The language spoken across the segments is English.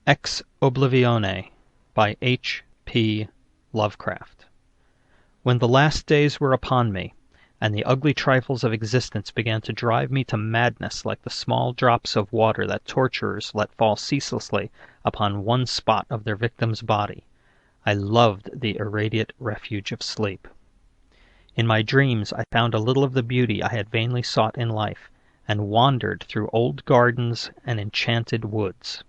Ex Oblivione by H.P. Lovecraft. When the last days were upon me, and the ugly trifles of existence began to drive me to madness like the small drops of water that torturers let fall ceaselessly upon one spot of their victim's body, I loved the irradiate refuge of sleep. In my dreams I found a little of the beauty I had vainly sought in life, and wandered through old gardens and enchanted woods.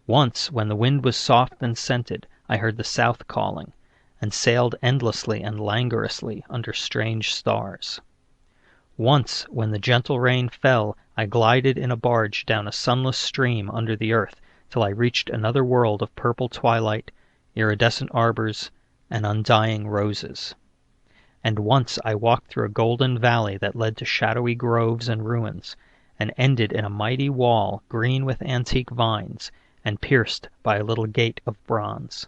Once, when the wind was soft and scented, I heard the south calling, and sailed endlessly and languorously under strange stars. Once, when the gentle rain fell, I glided in a barge down a sunless stream under the earth till I reached another world of purple twilight, iridescent arbors, and undying roses. And once I walked through a golden valley that led to shadowy groves and ruins, and ended in a mighty wall green with antique vines, and pierced by a little gate of bronze.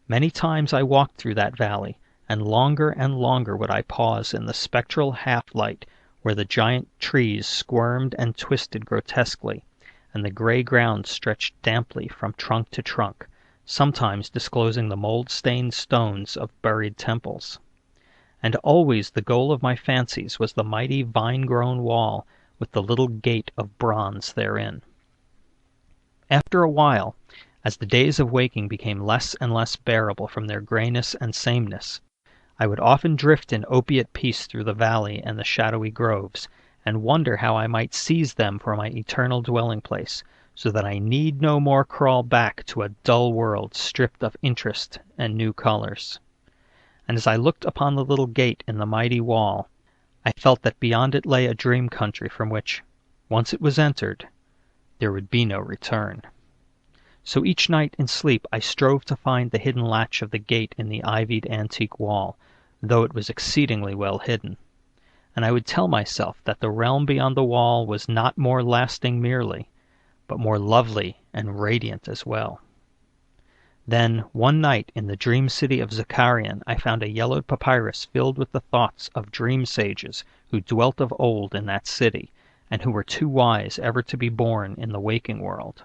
Many times I walked through that valley, and longer would I pause in the spectral half-light where the giant trees squirmed and twisted grotesquely, and the gray ground stretched damply from trunk to trunk, sometimes disclosing the mold-stained stones of buried temples. And always the goal of my fancies was the mighty vine-grown wall with the little gate of bronze therein. After a while, as the days of waking became less and less bearable from their grayness and sameness, I would often drift in opiate peace through the valley and the shadowy groves, and wonder how I might seize them for my eternal dwelling-place, so that I need no more crawl back to a dull world stripped of interest and new colors. And as I looked upon the little gate in the mighty wall, I felt that beyond it lay a dream country from which, once it was entered, there would be no return. So each night in sleep I strove to find the hidden latch of the gate in the ivied antique wall, though it was exceedingly well hidden. And I would tell myself that the realm beyond the wall was not more lasting merely, but more lovely and radiant as well. Then, one night in the dream city of Zakarian, I found a yellowed papyrus filled with the thoughts of dream sages who dwelt of old in that city, and who were too wise ever to be born in the waking world.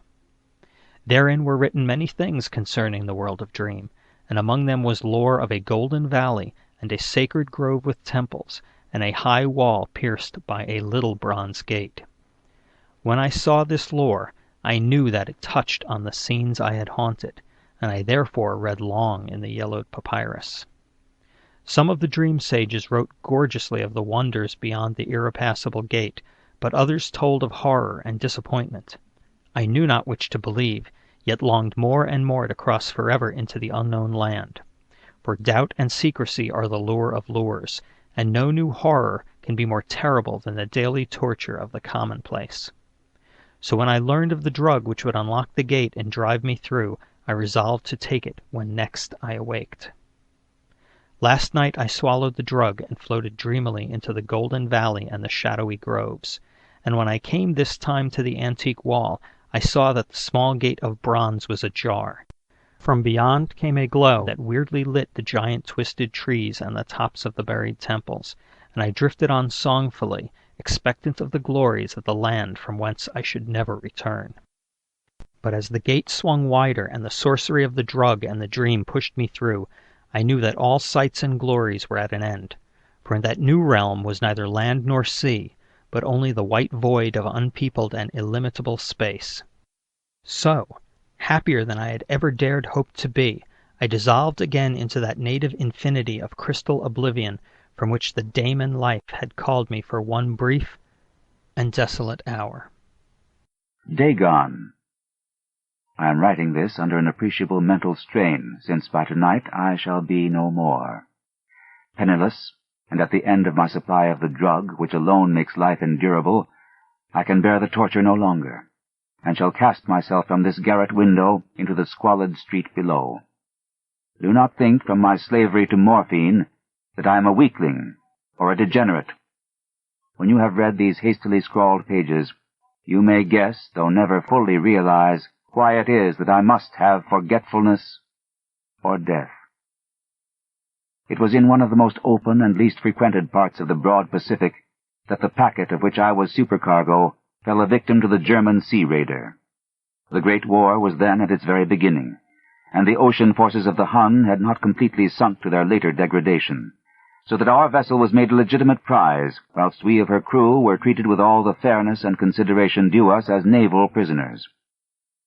Therein were written many things concerning the world of dream, and among them was lore of a golden valley, and a sacred grove with temples, and a high wall pierced by a little bronze gate. When I saw this lore, I knew that it touched on the scenes I had haunted, and I therefore read long in the yellowed papyrus. Some of the dream sages wrote gorgeously of the wonders beyond the irrepassable gate, but others told of horror and disappointment. I knew not which to believe, yet longed more and more to cross forever into the unknown land. For doubt and secrecy are the lure of lures, and no new horror can be more terrible than the daily torture of the commonplace. So when I learned of the drug which would unlock the gate and drive me through, I resolved to take it when next I awaked. Last night I swallowed the drug and floated dreamily into the golden valley and the shadowy groves. And when I came this time to the antique wall, I saw that the small gate of bronze was ajar. From beyond came a glow that weirdly lit the giant twisted trees and the tops of the buried temples, and I drifted on songfully, expectant of the glories of the land from whence I should never return. But as the gate swung wider and the sorcery of the drug and the dream pushed me through, I knew that all sights and glories were at an end, for in that new realm was neither land nor sea, but only the white void of unpeopled and illimitable space. So, happier than I had ever dared hope to be, I dissolved again into that native infinity of crystal oblivion from which the daemon life had called me for one brief and desolate hour. Dagon. I am writing this under an appreciable mental strain, since by tonight I shall be no more. Penniless, and at the end of my supply of the drug which alone makes life endurable, I can bear the torture no longer, and shall cast myself from this garret window into the squalid street below. Do not think from my slavery to morphine that I am a weakling or a degenerate. When you have read these hastily scrawled pages, you may guess, though never fully realize, why it is that I must have forgetfulness or death. It was in one of the most open and least frequented parts of the broad Pacific that the packet of which I was supercargo fell a victim to the German sea raider. The Great War was then at its very beginning, and the ocean forces of the Hun had not completely sunk to their later degradation, so that our vessel was made a legitimate prize, whilst we of her crew were treated with all the fairness and consideration due us as naval prisoners.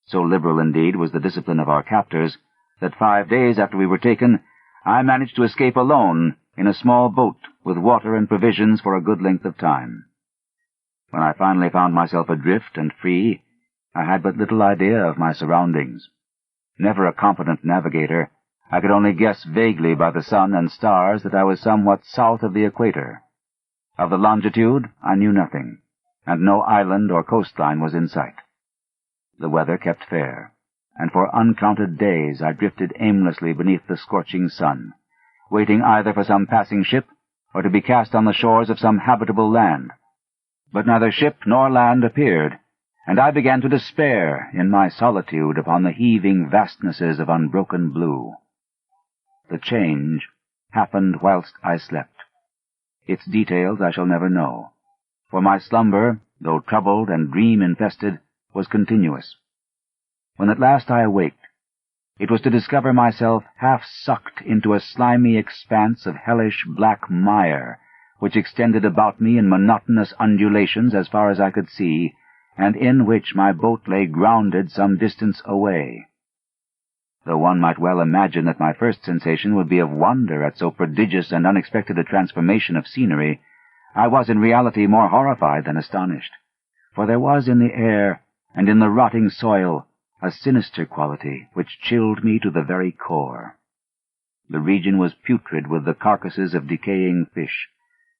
So liberal, indeed, was the discipline of our captors, that 5 days after we were taken, I managed to escape alone in a small boat with water and provisions for a good length of time. When I finally found myself adrift and free, I had but little idea of my surroundings. Never a competent navigator, I could only guess vaguely by the sun and stars that I was somewhat south of the equator. Of the longitude I knew nothing, and no island or coastline was in sight. The weather kept fair, and for uncounted days I drifted aimlessly beneath the scorching sun, waiting either for some passing ship or to be cast on the shores of some habitable land. But neither ship nor land appeared, and I began to despair in my solitude upon the heaving vastnesses of unbroken blue. The change happened whilst I slept. Its details I shall never know, for my slumber, though troubled and dream-infested, was continuous. When at last I awaked, it was to discover myself half-sucked into a slimy expanse of hellish black mire, which extended about me in monotonous undulations as far as I could see, and in which my boat lay grounded some distance away. Though one might well imagine that my first sensation would be of wonder at so prodigious and unexpected a transformation of scenery, I was in reality more horrified than astonished, for there was in the air and in the rotting soil a sinister quality which chilled me to the very core. The region was putrid with the carcasses of decaying fish,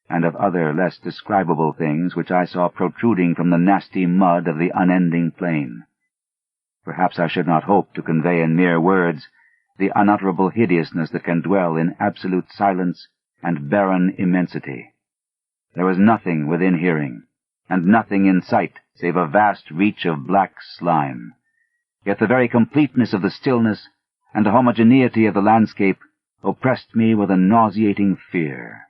and of other less describable things which I saw protruding from the nasty mud of the unending plain. Perhaps I should not hope to convey in mere words the unutterable hideousness that can dwell in absolute silence and barren immensity. There was nothing within hearing, and nothing in sight save a vast reach of black slime. Yet the very completeness of the stillness and the homogeneity of the landscape oppressed me with a nauseating fear.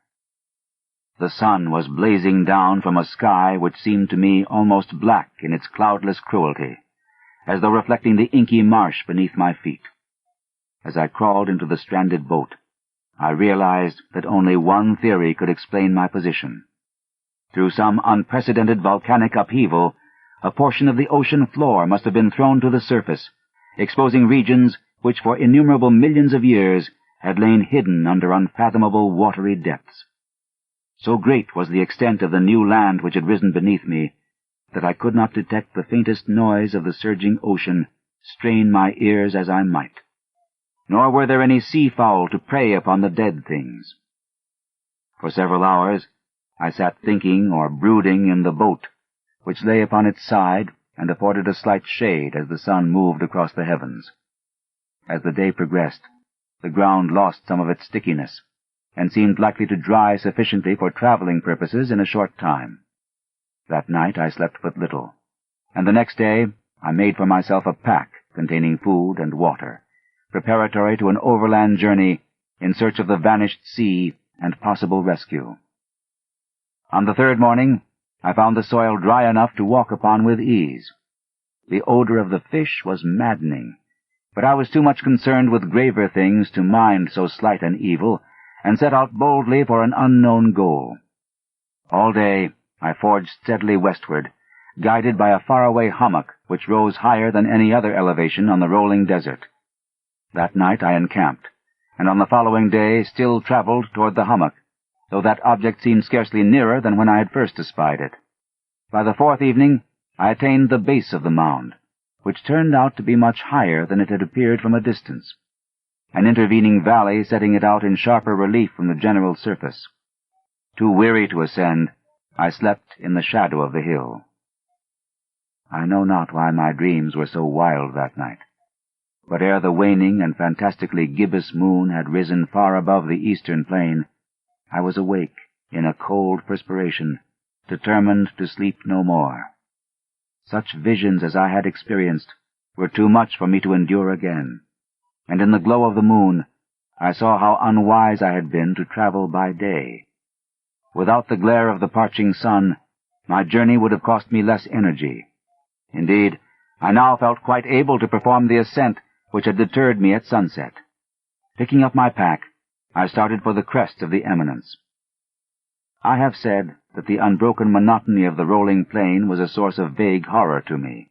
The sun was blazing down from a sky which seemed to me almost black in its cloudless cruelty, as though reflecting the inky marsh beneath my feet. As I crawled into the stranded boat, I realized that only one theory could explain my position. Through some unprecedented volcanic upheaval, a portion of the ocean floor must have been thrown to the surface, exposing regions which for innumerable millions of years had lain hidden under unfathomable watery depths. So great was the extent of the new land which had risen beneath me, that I could not detect the faintest noise of the surging ocean, strain my ears as I might. Nor were there any sea-fowl to prey upon the dead things. For several hours I sat thinking or brooding in the boat, which lay upon its side and afforded a slight shade as the sun moved across the heavens. As the day progressed, the ground lost some of its stickiness, and seemed likely to dry sufficiently for traveling purposes in a short time. That night I slept but little, and the next day I made for myself a pack containing food and water, preparatory to an overland journey in search of the vanished sea and possible rescue. On the third morning I found the soil dry enough to walk upon with ease. The odor of the fish was maddening, but I was too much concerned with graver things to mind so slight an evil, and set out boldly for an unknown goal. All day I forged steadily westward, guided by a faraway hummock which rose higher than any other elevation on the rolling desert. That night I encamped, and on the following day still traveled toward the hummock, though that object seemed scarcely nearer than when I had first espied it. By the fourth evening I attained the base of the mound, which turned out to be much higher than it had appeared from a distance, an intervening valley setting it out in sharper relief from the general surface. Too weary to ascend, I slept in the shadow of the hill. I know not why my dreams were so wild that night, but ere the waning and fantastically gibbous moon had risen far above the eastern plain, I was awake in a cold perspiration, determined to sleep no more. Such visions as I had experienced were too much for me to endure again, and in the glow of the moon I saw how unwise I had been to travel by day. Without the glare of the parching sun, my journey would have cost me less energy. Indeed, I now felt quite able to perform the ascent which had deterred me at sunset. Picking up my pack, I started for the crest of the eminence. I have said that the unbroken monotony of the rolling plain was a source of vague horror to me,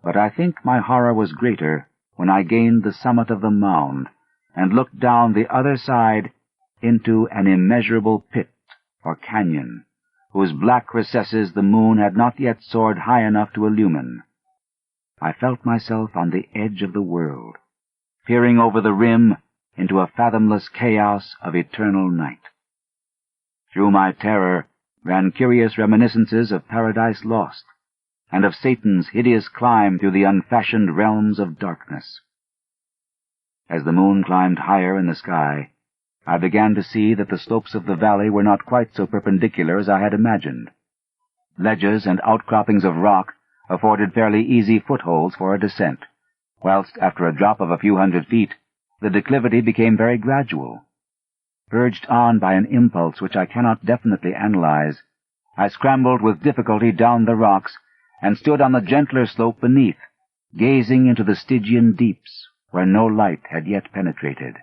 but I think my horror was greater when I gained the summit of the mound and looked down the other side into an immeasurable pit or canyon, whose black recesses the moon had not yet soared high enough to illumine. I felt myself on the edge of the world, peering over the rim into a fathomless chaos of eternal night. Through my terror ran curious reminiscences of Paradise Lost, and of Satan's hideous climb through the unfashioned realms of darkness. As the moon climbed higher in the sky, I began to see that the slopes of the valley were not quite so perpendicular as I had imagined. Ledges and outcroppings of rock afforded fairly easy footholds for a descent, whilst after a drop of a few hundred feet, the declivity became very gradual. Urged on by an impulse which I cannot definitely analyze, I scrambled with difficulty down the rocks and stood on the gentler slope beneath, gazing into the Stygian deeps where no light had yet penetrated.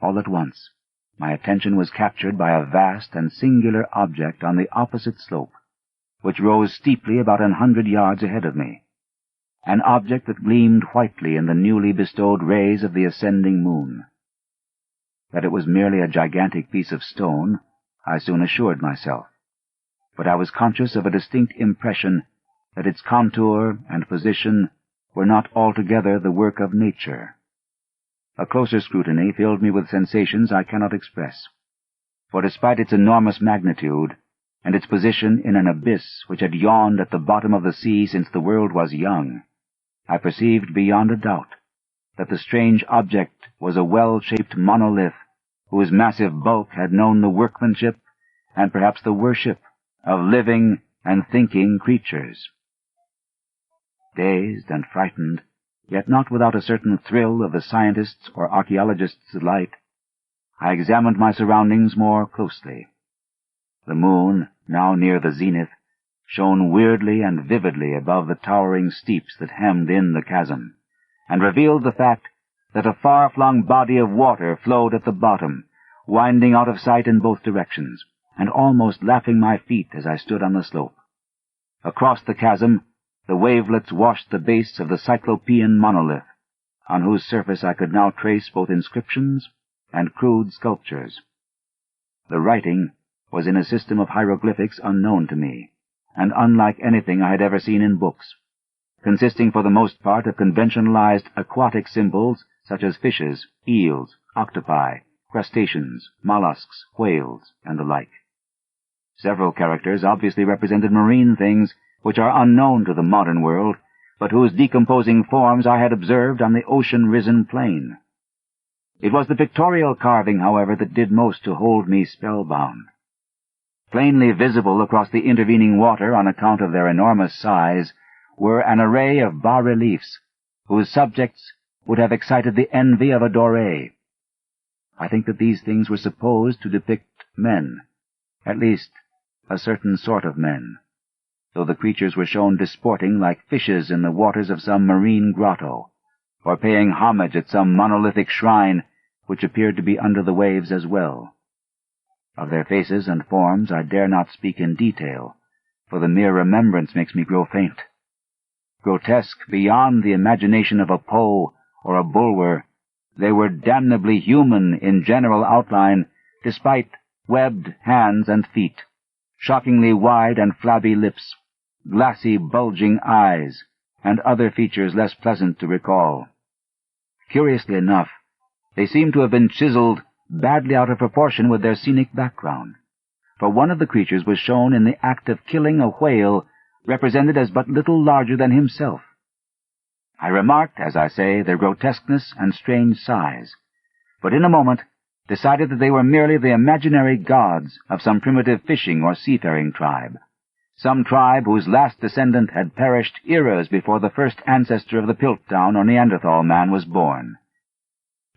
All at once, my attention was captured by a vast and singular object on the opposite slope, which rose steeply about 100 yards ahead of me, an object that gleamed whitely in the newly bestowed rays of the ascending moon. That it was merely a gigantic piece of stone, I soon assured myself, but I was conscious of a distinct impression that its contour and position were not altogether the work of nature. A closer scrutiny filled me with sensations I cannot express, for despite its enormous magnitude, and its position in an abyss which had yawned at the bottom of the sea since the world was young, I perceived beyond a doubt that the strange object was a well-shaped monolith whose massive bulk had known the workmanship and perhaps the worship of living and thinking creatures. Dazed and frightened, yet not without a certain thrill of the scientist's or archaeologist's delight, I examined my surroundings more closely. The moon, now near the zenith, shone weirdly and vividly above the towering steeps that hemmed in the chasm, and revealed the fact that a far-flung body of water flowed at the bottom, winding out of sight in both directions, and almost lapping my feet as I stood on the slope. Across the chasm, the wavelets washed the base of the Cyclopean monolith, on whose surface I could now trace both inscriptions and crude sculptures. The writing was in a system of hieroglyphics unknown to me, and unlike anything I had ever seen in books, consisting for the most part of conventionalized aquatic symbols such as fishes, eels, octopi, crustaceans, mollusks, whales, and the like. Several characters obviously represented marine things which are unknown to the modern world, but whose decomposing forms I had observed on the ocean-risen plain. It was the pictorial carving, however, that did most to hold me spellbound. Plainly visible across the intervening water on account of their enormous size were an array of bas-reliefs, whose subjects would have excited the envy of a Doré. I think that these things were supposed to depict men, at least a certain sort of men, though the creatures were shown disporting like fishes in the waters of some marine grotto, or paying homage at some monolithic shrine which appeared to be under the waves as well. Of their faces and forms I dare not speak in detail, for the mere remembrance makes me grow faint. Grotesque beyond the imagination of a Poe or a Bulwer, they were damnably human in general outline, despite webbed hands and feet, shockingly wide and flabby lips, glassy bulging eyes, and other features less pleasant to recall. Curiously enough, they seemed to have been chiseled badly out of proportion with their scenic background, for one of the creatures was shown in the act of killing a whale represented as but little larger than himself. I remarked, as I say, their grotesqueness and strange size, but in a moment decided that they were merely the imaginary gods of some primitive fishing or seafaring tribe, some tribe whose last descendant had perished eras before the first ancestor of the Piltdown or Neanderthal man was born.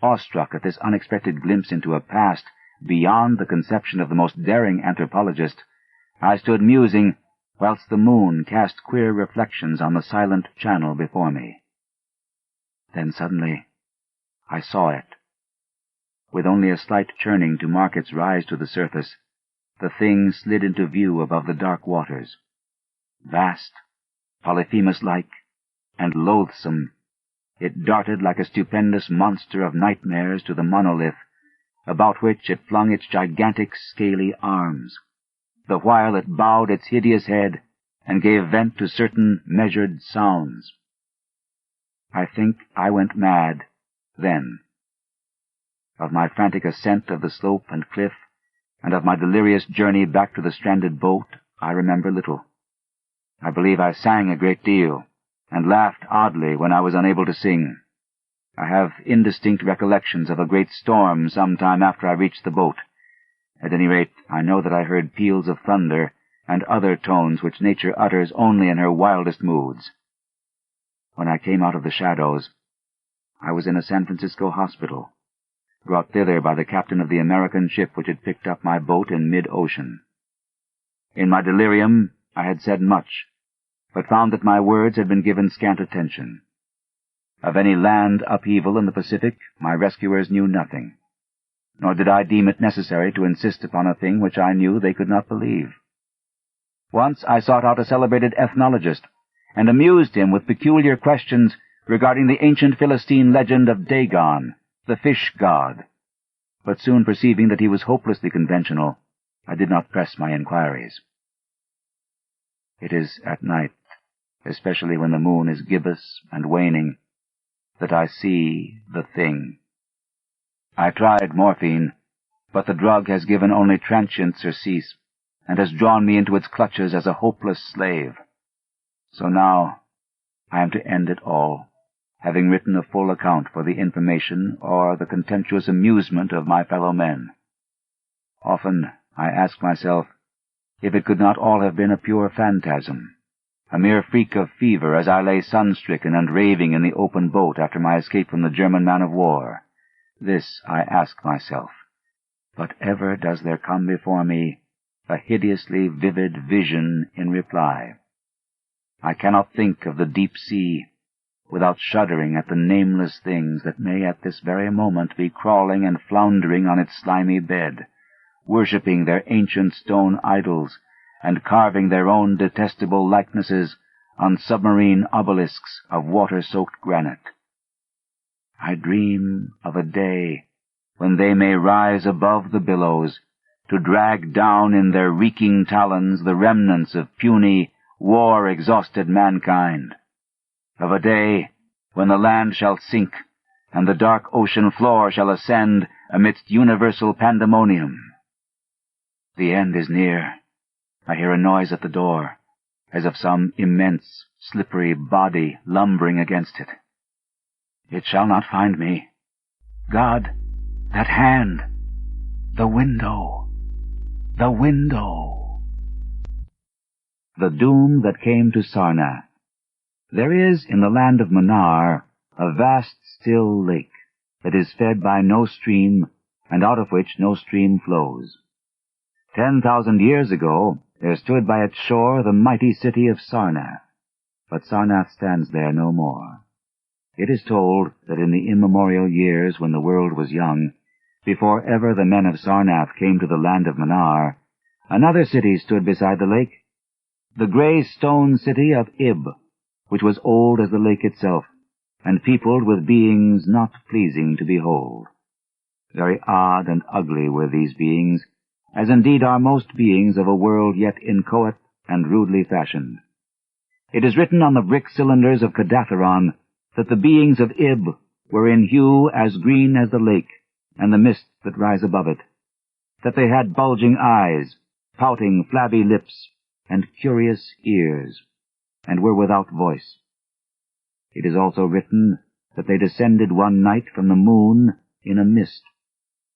Awestruck at this unexpected glimpse into a past beyond the conception of the most daring anthropologist, I stood musing whilst the moon cast queer reflections on the silent channel before me. Then suddenly I saw it. With only a slight churning to mark its rise to the surface, the thing slid into view above the dark waters. Vast, Polyphemus-like, and loathsome, it darted like a stupendous monster of nightmares to the monolith, about which it flung its gigantic scaly arms, the while it bowed its hideous head and gave vent to certain measured sounds. I think I went mad then. Of my frantic ascent of the slope and cliff, and of my delirious journey back to the stranded boat, I remember little. I believe I sang a great deal, and laughed oddly when I was unable to sing. I have indistinct recollections of a great storm some time after I reached the boat. At any rate, I know that I heard peals of thunder and other tones which nature utters only in her wildest moods. When I came out of the shadows, I was in a San Francisco hospital, brought thither by the captain of the American ship which had picked up my boat in mid-ocean. In my delirium I had said much, but found that my words had been given scant attention. Of any land upheaval in the Pacific my rescuers knew nothing, nor did I deem it necessary to insist upon a thing which I knew they could not believe. Once I sought out a celebrated ethnologist, and amused him with peculiar questions regarding the ancient Philistine legend of Dagon, the fish god, but soon perceiving that he was hopelessly conventional, I did not press my inquiries. It is at night, especially when the moon is gibbous and waning, that I see the thing. I tried morphine, but the drug has given only transient surcease, and has drawn me into its clutches as a hopeless slave. So now I am to end it all, having written a full account for the information or the contemptuous amusement of my fellow men. Often I ask myself if it could not all have been a pure phantasm, a mere freak of fever as I lay sun-stricken and raving in the open boat after my escape from the German man-of-war. This I ask myself, but ever does there come before me a hideously vivid vision in reply. I cannot think of the deep sea without shuddering at the nameless things that may at this very moment be crawling and floundering on its slimy bed, worshipping their ancient stone idols, and carving their own detestable likenesses on submarine obelisks of water-soaked granite. I dream of a day when they may rise above the billows, to drag down in their reeking talons the remnants of puny, war-exhausted mankind, of a day when the land shall sink, and the dark ocean floor shall ascend amidst universal pandemonium. The end is near. I hear a noise at the door, as of some immense, slippery body lumbering against it. It shall not find me. God, that hand! The window! The window! The doom that came to Sarnath. There is in the land of Manar a vast still lake that is fed by no stream, and out of which no stream flows. 10,000 years ago there stood by its shore the mighty city of Sarnath, but Sarnath stands there no more. It is told that in the immemorial years when the world was young, before ever the men of Sarnath came to the land of Manar, another city stood beside the lake, the grey stone city of Ib, which was old as the lake itself, and peopled with beings not pleasing to behold. Very odd and ugly were these beings, as indeed are most beings of a world yet inchoate and rudely fashioned. It is written on the brick cylinders of Kadatheron that the beings of Ib were in hue as green as the lake and the mists that rise above it, that they had bulging eyes, pouting flabby lips, and curious ears, and were without voice. It is also written that they descended one night from the moon in a mist,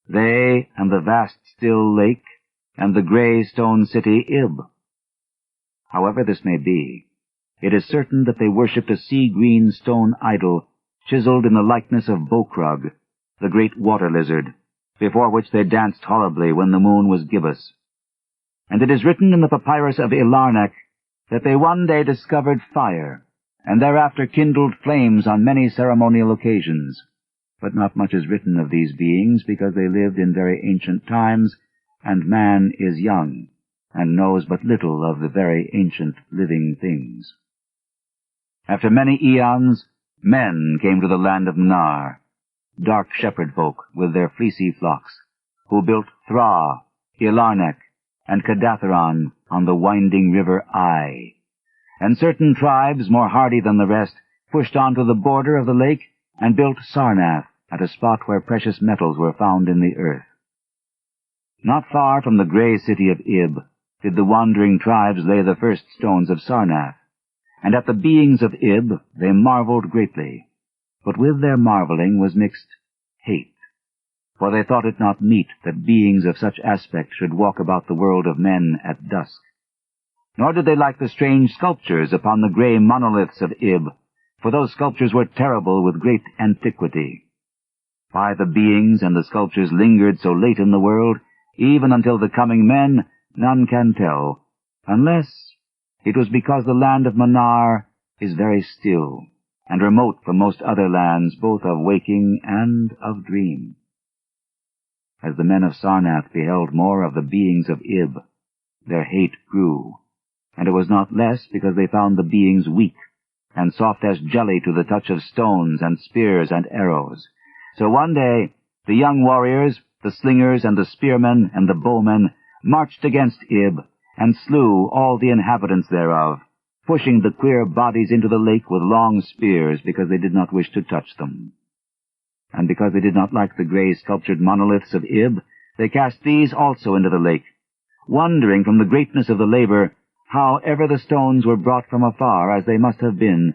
they and the vast still lake and the grey stone city Ib. However this may be, it is certain that they worshipped a sea-green stone idol chiseled in the likeness of Bokrug, the great water lizard, before which they danced horribly when the moon was gibbous. And it is written in the papyrus of Ilarnak that they one day discovered fire, and thereafter kindled flames on many ceremonial occasions. But not much is written of these beings, because they lived in very ancient times, and man is young, and knows but little of the very ancient living things. After many eons, men came to the land of Mnar, dark shepherd folk with their fleecy flocks, who built Thra, Ilarnek, and Kadatheron on the winding river Ai. And certain tribes, more hardy than the rest, pushed on to the border of the lake and built Sarnath at a spot where precious metals were found in the earth. Not far from the grey city of Ib did the wandering tribes lay the first stones of Sarnath, and at the beings of Ib they marveled greatly. But with their marveling was mixed hate, for they thought it not meet that beings of such aspect should walk about the world of men at dusk. Nor did they like the strange sculptures upon the grey monoliths of Ib, for those sculptures were terrible with great antiquity. Why the beings and the sculptures lingered so late in the world, even until the coming men, none can tell, unless it was because the land of Mnar is very still, and remote from most other lands, both of waking and of dream. As the men of Sarnath beheld more of the beings of Ib, their hate grew, and it was not less because they found the beings weak, and soft as jelly to the touch of stones and spears and arrows. So one day the young warriors, the slingers and the spearmen and the bowmen, marched against Ib, and slew all the inhabitants thereof, pushing the queer bodies into the lake with long spears, because they did not wish to touch them. And because they did not like the grey sculptured monoliths of Ib, they cast these also into the lake, wondering from the greatness of the labor how ever the stones were brought from afar, as they must have been,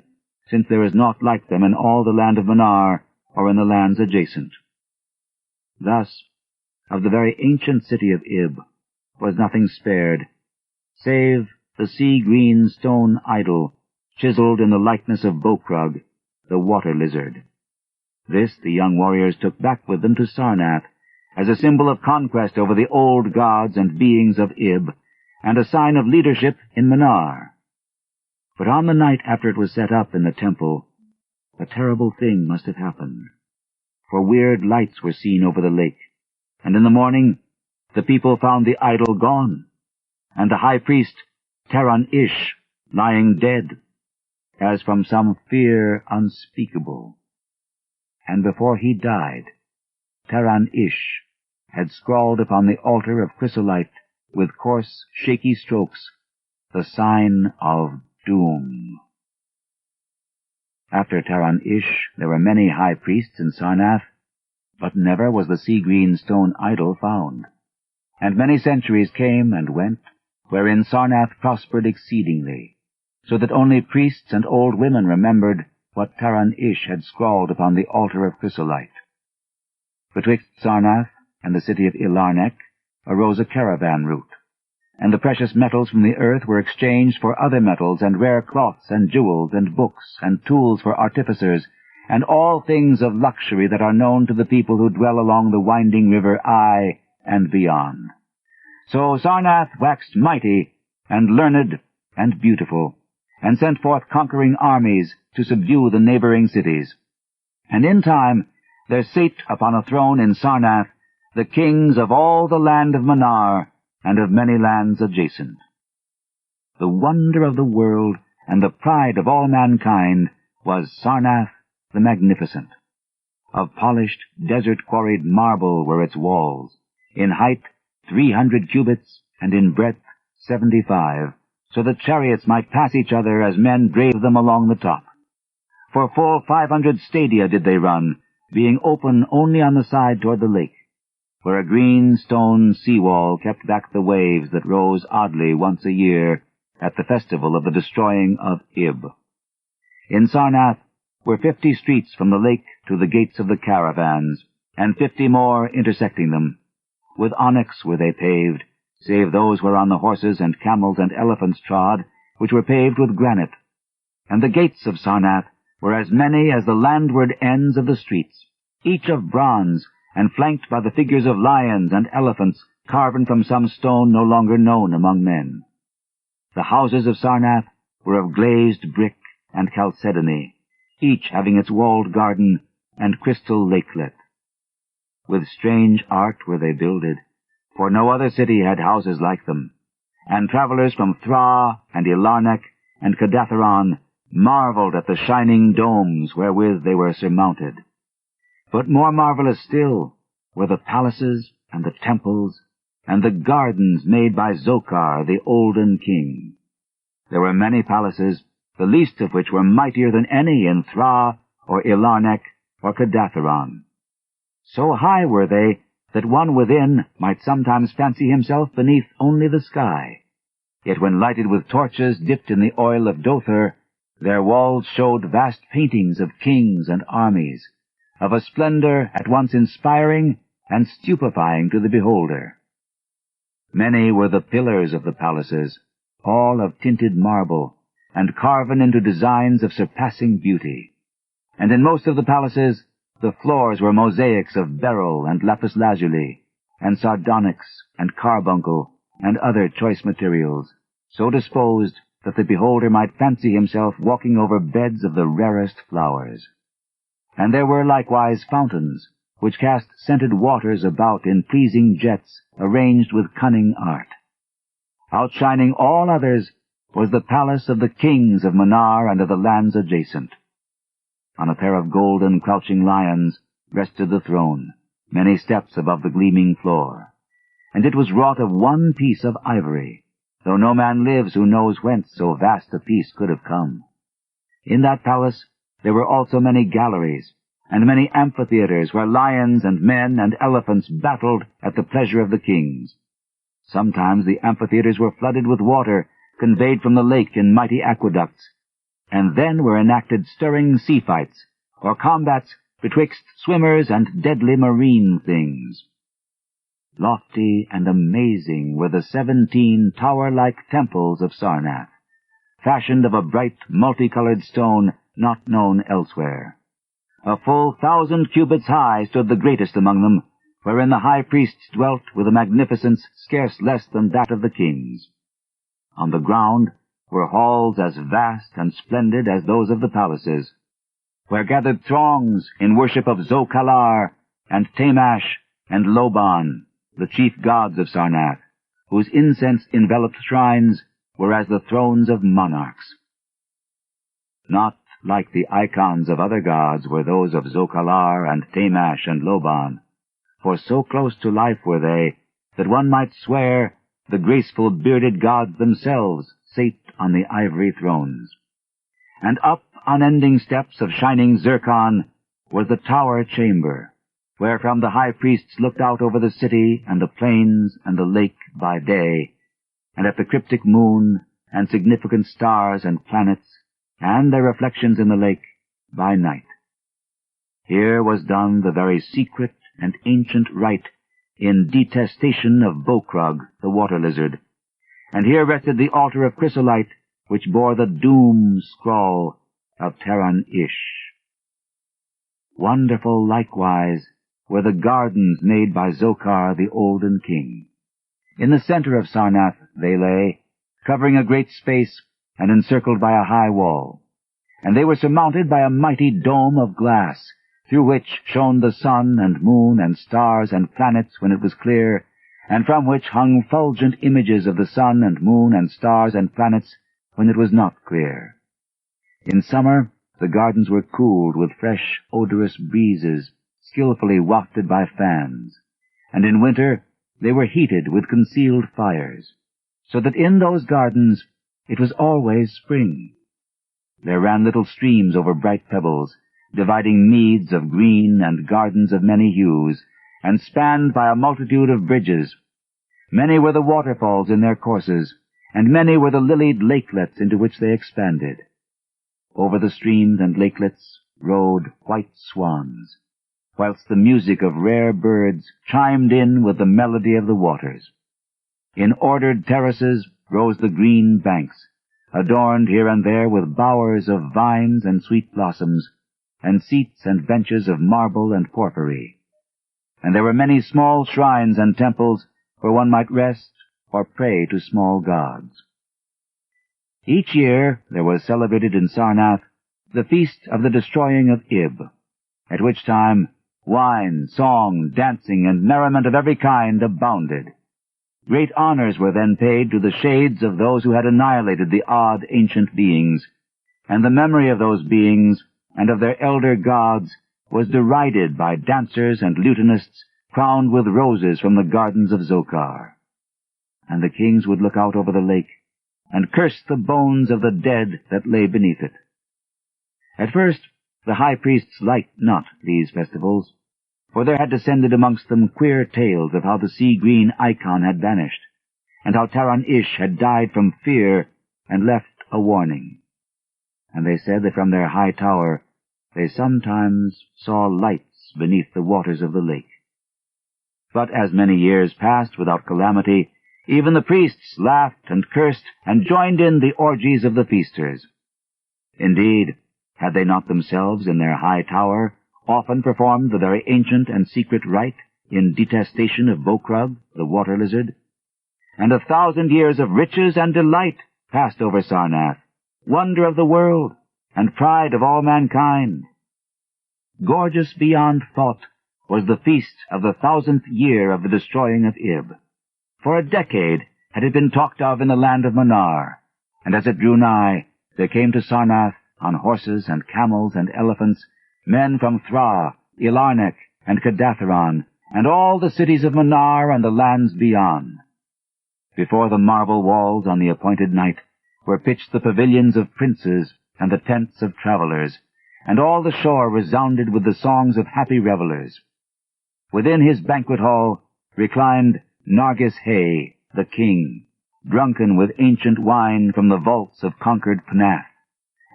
since there is naught like them in all the land of Mnar, or in the lands adjacent. Thus, of the very ancient city of Ib was nothing spared, save the sea-green stone idol, chiseled in the likeness of Bokrug, the water lizard. This the young warriors took back with them to Sarnath, as a symbol of conquest over the old gods and beings of Ib, and a sign of leadership in Mnar. But on the night after it was set up in the temple, a terrible thing must have happened, for weird lights were seen over the lake, and in the morning the people found the idol gone, and the high priest, Taran-Ish, lying dead, as from some fear unspeakable. And before he died, Taran-Ish had scrawled upon the altar of chrysolite, with coarse, shaky strokes, the sign of doom. After Taran-Ish there were many high priests in Sarnath, but never was the sea-green stone idol found. And many centuries came and went, wherein Sarnath prospered exceedingly, so that only priests and old women remembered what Taran-Ish had scrawled upon the altar of chrysolite. Betwixt Sarnath and the city of Ilarnek arose a caravan route, and the precious metals from the earth were exchanged for other metals, and rare cloths, and jewels, and books, and tools for artificers, and all things of luxury that are known to the people who dwell along the winding river Ai and beyond. So Sarnath waxed mighty, and learned, and beautiful, and sent forth conquering armies to subdue the neighboring cities. And in time there sate upon a throne in Sarnath the kings of all the land of Mnar, and of many lands adjacent. The wonder of the world, and the pride of all mankind, was Sarnath the Magnificent. Of polished, desert-quarried marble were its walls, in height 300 cubits, and in breadth 75, so that chariots might pass each other as men drave them along the top. For full 500 stadia did they run, being open only on the side toward the lake, where a green stone sea-wall kept back the waves that rose oddly once a year at the festival of the destroying of Ib. In Sarnath were 50 streets from the lake to the gates of the caravans, and 50 more intersecting them. With onyx were they paved, save those whereon the horses and camels and elephants trod, which were paved with granite. And the gates of Sarnath were as many as the landward ends of the streets, each of bronze, and flanked by the figures of lions and elephants carven from some stone no longer known among men. The houses of Sarnath were of glazed brick and chalcedony, each having its walled garden and crystal lakelet. With strange art were they builded, for no other city had houses like them, and travelers from Thra and Ilarnech and Kadatheron marveled at the shining domes wherewith they were surmounted. But more marvelous still were the palaces and the temples and the gardens made by Zokar, the olden king. There were many palaces, the least of which were mightier than any in Thra or Ilarnech or Kadatheron. So high were they that one within might sometimes fancy himself beneath only the sky. Yet when lighted with torches dipped in the oil of Dother, their walls showed vast paintings of kings and armies, of a splendor at once inspiring and stupefying to the beholder. Many were the pillars of the palaces, all of tinted marble, and carven into designs of surpassing beauty. And in most of the palaces the floors were mosaics of beryl and lapis lazuli, and sardonyx and carbuncle, and other choice materials, so disposed that the beholder might fancy himself walking over beds of the rarest flowers. And there were likewise fountains, which cast scented waters about in pleasing jets arranged with cunning art. Outshining all others was the palace of the kings of Manar and of the lands adjacent. On a pair of golden crouching lions rested the throne, many steps above the gleaming floor, and it was wrought of one piece of ivory, though no man lives who knows whence so vast a piece could have come. In that palace there were also many galleries, and many amphitheaters where lions and men and elephants battled at the pleasure of the kings. Sometimes the amphitheaters were flooded with water conveyed from the lake in mighty aqueducts, and then were enacted stirring sea fights, or combats betwixt swimmers and deadly marine things. Lofty and amazing were the 17 tower-like temples of Sarnath, fashioned of a bright multicolored stone not known elsewhere. A full 1,000 cubits high stood the greatest among them, wherein the high priests dwelt with a magnificence scarce less than that of the kings. On the ground were halls as vast and splendid as those of the palaces, where gathered throngs in worship of Zokalar and Tamash and Loban, the chief gods of Sarnath, whose incense-enveloped shrines were as the thrones of monarchs. Not like the icons of other gods were those of Zokalar and Tamash and Loban, for so close to life were they that one might swear the graceful bearded gods themselves sate on the ivory thrones. And up unending steps of shining zircon was the tower chamber, where from the high priests looked out over the city and the plains and the lake by day, and at the cryptic moon and significant stars and planets, and their reflections in the lake by night. Here was done the very secret and ancient rite in detestation of Bokrug, the water lizard, and here rested the altar of chrysolite, which bore the doom scrawl of Taran-Ish. Wonderful likewise were the gardens made by Zokar, the olden king. In the center of Sarnath they lay, covering a great space and encircled by a high wall, and they were surmounted by a mighty dome of glass, through which shone the sun and moon and stars and planets when it was clear, and from which hung fulgent images of the sun and moon and stars and planets when it was not clear. In summer the gardens were cooled with fresh, odorous breezes, skillfully wafted by fans, and in winter they were heated with concealed fires, so that in those gardens it was always spring. There ran little streams over bright pebbles, dividing meads of green and gardens of many hues, and spanned by a multitude of bridges. Many were the waterfalls in their courses, and many were the lilied lakelets into which they expanded. Over the streams and lakelets rode white swans, whilst the music of rare birds chimed in with the melody of the waters. In ordered terraces rose the green banks, adorned here and there with bowers of vines and sweet blossoms, and seats and benches of marble and porphyry. And there were many small shrines and temples where one might rest or pray to small gods. Each year there was celebrated in Sarnath the feast of the destroying of Ib, at which time wine, song, dancing, and merriment of every kind abounded. Great honors were then paid to the shades of those who had annihilated the odd ancient beings, and the memory of those beings and of their elder gods was derided by dancers and lutanists crowned with roses from the gardens of Zocar. And the kings would look out over the lake and curse the bones of the dead that lay beneath it. At first the high priests liked not these festivals, for there had descended amongst them queer tales of how the sea-green Icon had vanished, and how Taran-Ish had died from fear and left a warning. And they said that from their high tower they sometimes saw lights beneath the waters of the lake. But as many years passed without calamity, even the priests laughed and cursed and joined in the orgies of the feasters. Indeed, had they not themselves in their high tower often performed the very ancient and secret rite in detestation of Bokrug, the water lizard? And 1,000 years of riches and delight passed over Sarnath, wonder of the world and pride of all mankind. Gorgeous beyond thought was the feast of the 1,000th year of the destroying of Ib. For a decade had it been talked of in the land of Manar, and as it drew nigh, there came to Sarnath on horses and camels and elephants men from Thra, Ilarnek, and Kadatheron, and all the cities of Manar and the lands beyond. Before the marble walls on the appointed night were pitched the pavilions of princes and the tents of travelers, and all the shore resounded with the songs of happy revelers. Within his banquet hall reclined Nargis-Hay, the king, drunken with ancient wine from the vaults of conquered Pnath,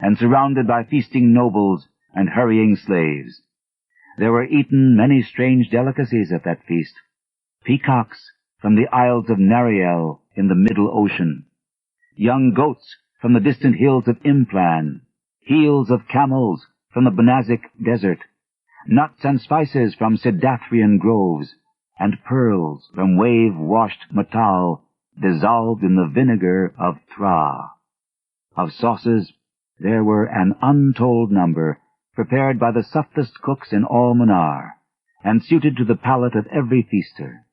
and surrounded by feasting nobles and hurrying slaves. There were eaten many strange delicacies at that feast, peacocks from the isles of Nariel in the middle ocean, young goats from the distant hills of Implan, heels of camels from the Benazic desert, nuts and spices from Sidathrian groves, and pearls from wave-washed Matal dissolved in the vinegar of Thra. Of sauces there were an untold number, prepared by the softest cooks in all Manar, and suited to the palate of every feaster.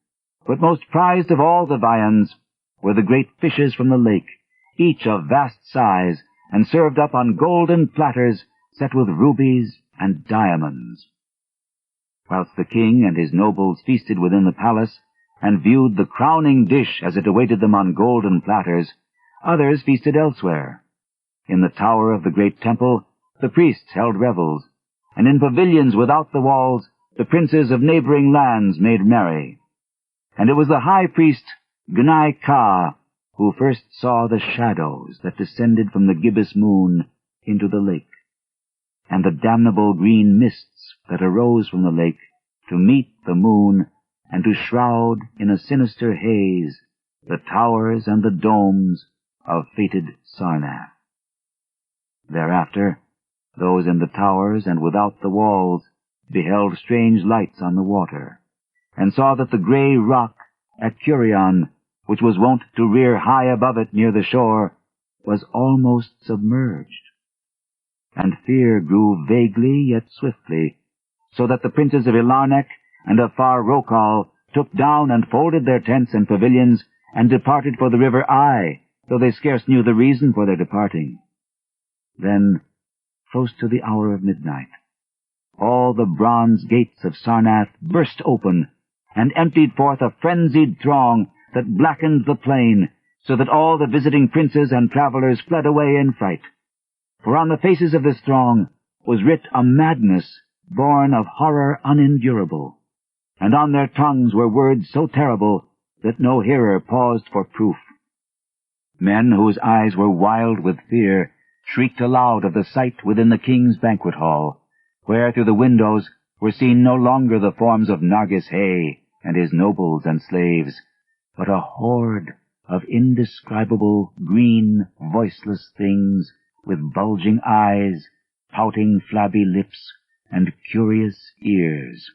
But most prized of all the viands were the great fishes from the lake, each of vast size, and served up on golden platters set with rubies and diamonds. Whilst the king and his nobles feasted within the palace, and viewed the crowning dish as it awaited them on golden platters, others feasted elsewhere. In the tower of the great temple the priests held revels, and in pavilions without the walls the princes of neighboring lands made merry. And it was the high priest Gnai-Ka who first saw the shadows that descended from the gibbous moon into the lake, and the damnable green mists that arose from the lake to meet the moon and to shroud in a sinister haze the towers and the domes of fated Sarnath. Thereafter, those in the towers and without the walls beheld strange lights on the water, and saw that the grey rock at Curion, which was wont to rear high above it near the shore, was almost submerged. And fear grew vaguely yet swiftly, so that the princes of Ilarnek and of Far Rokal took down and folded their tents and pavilions, and departed for the river Ai, though they scarce knew the reason for their departing. Then, close to the hour of midnight, all the bronze gates of Sarnath burst open, and emptied forth a frenzied throng that blackened the plain, so that all the visiting princes and travelers fled away in fright. For on the faces of this throng was writ a madness born of horror unendurable, and on their tongues were words so terrible that no hearer paused for proof. Men whose eyes were wild with fear shrieked aloud of the sight within the king's banquet hall, where through the windows were seen no longer the forms of Nargis-Hay and his nobles and slaves, but a horde of indescribable green, voiceless things with bulging eyes, pouting flabby lips, and curious ears,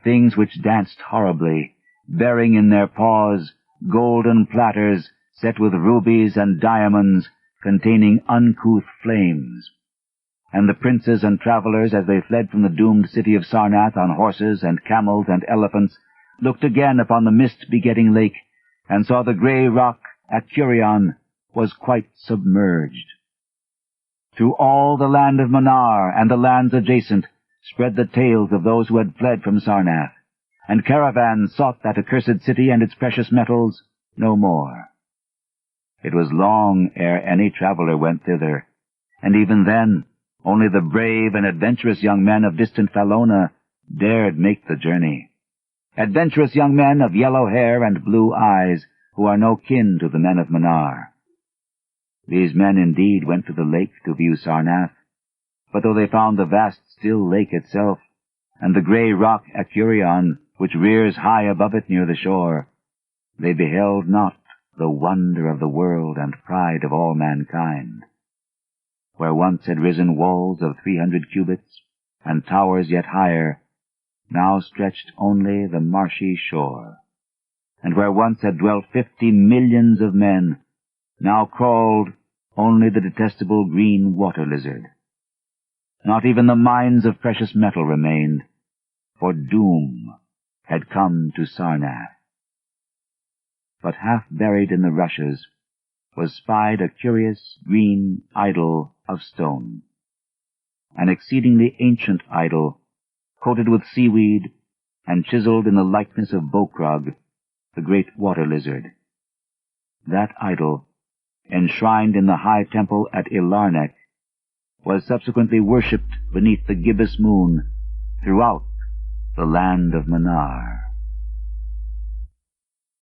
things which danced horribly, bearing in their paws golden platters set with rubies and diamonds, containing uncouth flames. And the princes and travelers, as they fled from the doomed city of Sarnath on horses and camels and elephants, looked again upon the mist-begetting lake, and saw the grey rock Acurion was quite submerged. Through all the land of Manar and the lands adjacent spread the tales of those who had fled from Sarnath, and caravans sought that accursed city and its precious metals no more. It was long ere any traveller went thither, and even then only the brave and adventurous young men of distant Falona dared make the journey. Adventurous young men of yellow hair and blue eyes, who are no kin to the men of Manar. These men indeed went to the lake to view Sarnath, but though they found the vast still lake itself, and the grey rock Acurion, which rears high above it near the shore, they beheld not the wonder of the world and pride of all mankind. Where once had risen walls of 300 cubits, and towers yet higher, now stretched only the marshy shore. And where once had dwelt 50 millions of men, now crawled only the detestable green water lizard. Not even the mines of precious metal remained, for doom had come to Sarnath. But half buried in the rushes was spied a curious green idol of stone, an exceedingly ancient idol, coated with seaweed and chiseled in the likeness of Bokrag, the great water lizard. That idol, enshrined in the high temple at Ilarnek, was subsequently worshipped beneath the gibbous moon throughout the land of Manar.